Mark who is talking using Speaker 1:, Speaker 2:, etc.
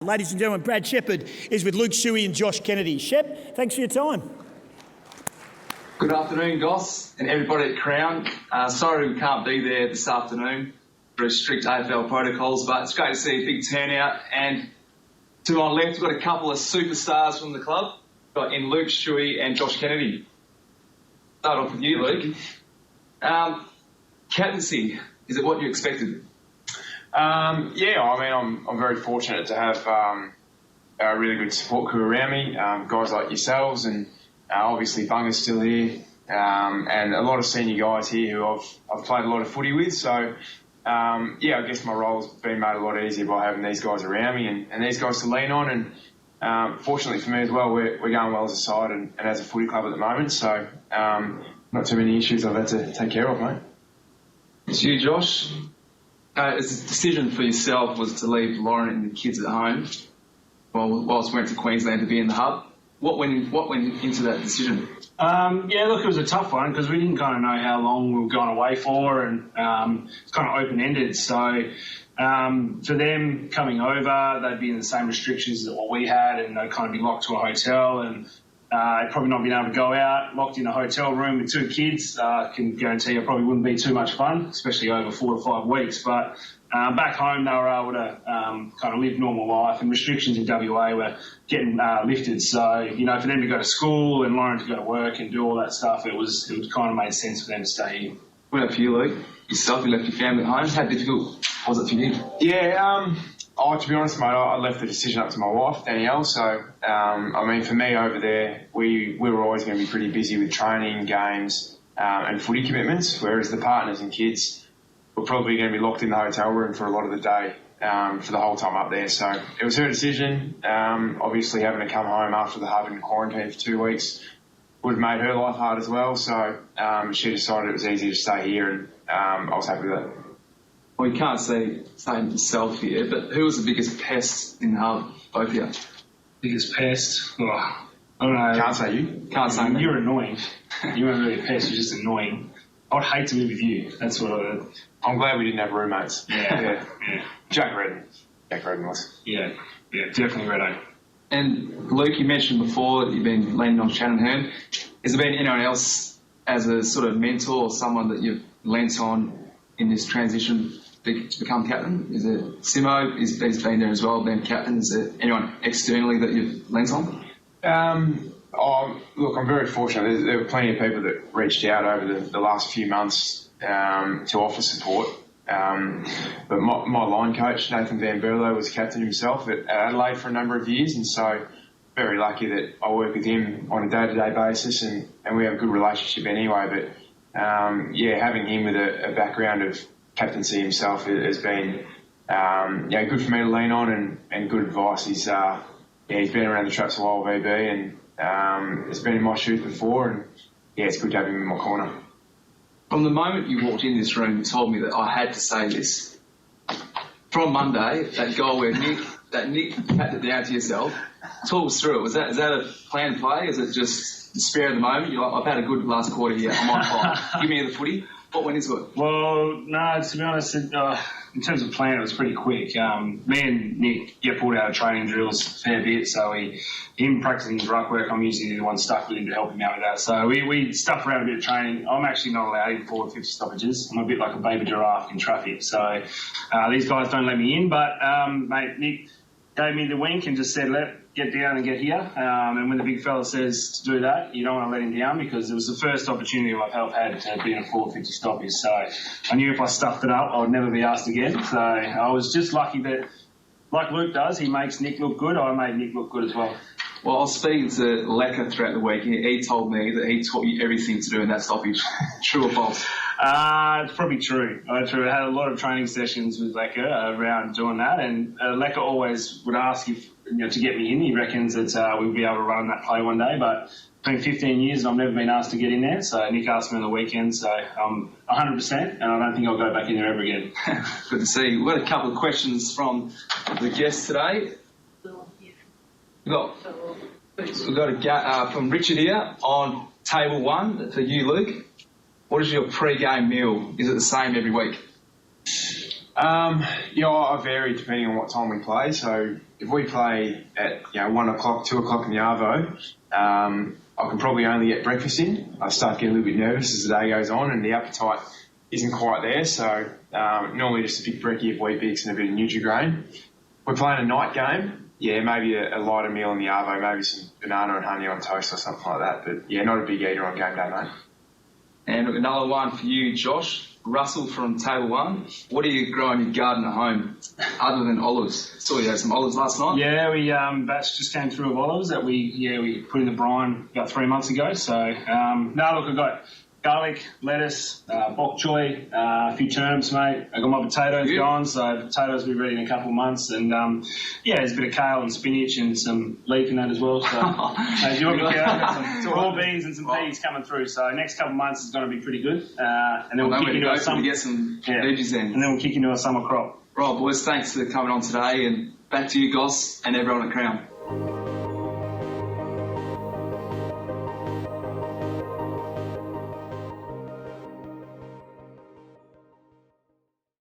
Speaker 1: Ladies and gentlemen, Brad Sheppard is with Luke Shuey and Josh Kennedy. Shep, thanks for your time.
Speaker 2: Good afternoon, Goss, and everybody at Crown. Sorry we can't be there this afternoon for strict AFL protocols, but it's great to see a big turnout. And to my left, we've got a couple of superstars from the club. We've got in Luke Shuey and Josh Kennedy. Start off with you, Luke. Captaincy, is it what you expected?
Speaker 3: I'm very fortunate to have a really good support crew around me, guys like yourselves, and obviously Bunga's still here, and a lot of senior guys here who I've played a lot of footy with. So, I guess my role's been made a lot easier by having these guys around me and these guys to lean on. And fortunately for me as well, we're going well as a side and as a footy club at the moment. So, not too many issues I've had to take care of, mate.
Speaker 2: It's you, Josh. It's a decision for yourself was to leave Lauren and the kids at home whilst went to Queensland to be in the hub. What went into that decision?
Speaker 4: It was a tough one because we didn't kind of know how long we were going away for, and it's kind of open-ended. So for them coming over, they'd be in the same restrictions as what we had, and they'd kind of be locked to a hotel and probably not being able to go out, locked in a hotel room with two kids. I can guarantee it probably wouldn't be too much fun, especially over 4 to 5 weeks. But back home, they were able to kind of live normal life, and restrictions in WA were getting lifted. So, for them to go to school and Lauren to go to work and do all that stuff, it kind of made sense for them to stay here.
Speaker 2: What about for you, Luke? Yourself, you left your family at home. How difficult was it for you?
Speaker 3: To be honest, mate, I left the decision up to my wife, Danielle. So, for me over there, we were always going to be pretty busy with training, games, and footy commitments, whereas the partners and kids were probably going to be locked in the hotel room for a lot of the day for the whole time up there. So it was her decision. Obviously, having to come home after the hub and quarantine for 2 weeks would have made her life hard as well. So she decided it was easier to stay here, and I was happy with that.
Speaker 2: Well, you can't say yourself here, but who was the biggest pest in the hub, both of you?
Speaker 4: Biggest pest? Oh, I don't know.
Speaker 3: Can't say you.
Speaker 4: Can't say me. You're annoying. You weren't really a pest, you're just annoying. I'd hate to live with you. That's what
Speaker 3: I'm glad we didn't have roommates.
Speaker 4: Yeah.
Speaker 3: Jack Redden was.
Speaker 4: Yeah, definitely Redden.
Speaker 2: And Luke, you mentioned before that you've been leaning on Shannon Hearn. Has there been anyone else as a sort of mentor or someone that you've leant on in this transition to become captain? Is it Simo? He's been there as well, been captain. Is there anyone externally that you've leant on?
Speaker 3: Look, I'm very fortunate. There were plenty of people that reached out over the last few months to offer support. But my line coach, Nathan Van Berlo, was captain himself at Adelaide for a number of years, and so very lucky that I work with him on a day-to-day basis, and we have a good relationship anyway. But having him with a background of captaincy himself has been good for me to lean on and good advice. He's been around the traps a while, VB, and has been in my shoes before, and it's good to have him in my corner.
Speaker 2: From the moment you walked in this room, you told me that I had to say this. From Monday, that goal where Nick pat it down to yourself, talk us through it. Is that a planned play? Is it just the spare of the moment? You're like, I've had a good last quarter here. I'm on fire. Give me the footy. What went into it?
Speaker 4: Well, no, to be honest, in terms of plan, it was pretty quick. Me and Nick get pulled out of training drills a fair bit, so him practicing his ruck work, I'm usually the one stuck with him to help him out with that. So we stuff around a bit of training. I'm actually not allowed in forward 50 stoppages. I'm a bit like a baby giraffe in traffic. So these guys don't let me in, but mate, Nick gave me the wink and just said, get down and get here. And when the big fella says to do that, you don't want to let him down, because it was the first opportunity I've had to be in a 450 stoppage. So I knew if I stuffed it up, I would never be asked again. So I was just lucky that, like Luke does, he makes Nick look good. I made Nick look good as well.
Speaker 2: Well, I was speaking to Lecker throughout the week, and he told me that he taught you everything to do in that stoppage. True or false?
Speaker 4: It's probably true. I had a lot of training sessions with Lecker around doing that, and Lecker always would ask if to get me in. He reckons that we'll be able to run that play one day, but it's been 15 years and I've never been asked to get in there. So Nick asked me on the weekend, so I'm 100%, and I don't think I'll go back in there ever again.
Speaker 2: Good to see. We've got a couple of questions from the guests today. We've got from Richard here on table 1 for you, Luke. What is your pre-game meal? Is it the same every week?
Speaker 3: I vary depending on what time we play. So if we play at 1 o'clock, 2 o'clock in the arvo, I can probably only get breakfast in. I start getting a little bit nervous as the day goes on, and the appetite isn't quite there. So normally just a big brekkie of Weet-Bix and a bit of Nutri-Grain. We're playing a night game. Yeah, maybe a lighter meal in the arvo, maybe some banana and honey on toast or something like that. But yeah, not a big eater on game day, mate.
Speaker 2: And another one for you, Josh. Russell from Table 1. What do you grow in your garden at home other than olives? Saw you had some olives last night.
Speaker 4: Yeah, we batch just came through of olives that we put in the brine about 3 months ago. So I've got garlic, lettuce, bok choy, a few turnips, mate. I got my potatoes going, so potatoes will be ready in a couple of months. And there's a bit of kale and spinach and some leek in that as well. So as you look at some raw beans and some peas coming through. So next couple of months is going to be pretty good. And then we'll kick into our summer.
Speaker 2: Get some veggies in.
Speaker 4: And then we'll kick into our summer crop.
Speaker 2: Right, boys, thanks for coming on today, and back to you, Goss, and everyone at Crown.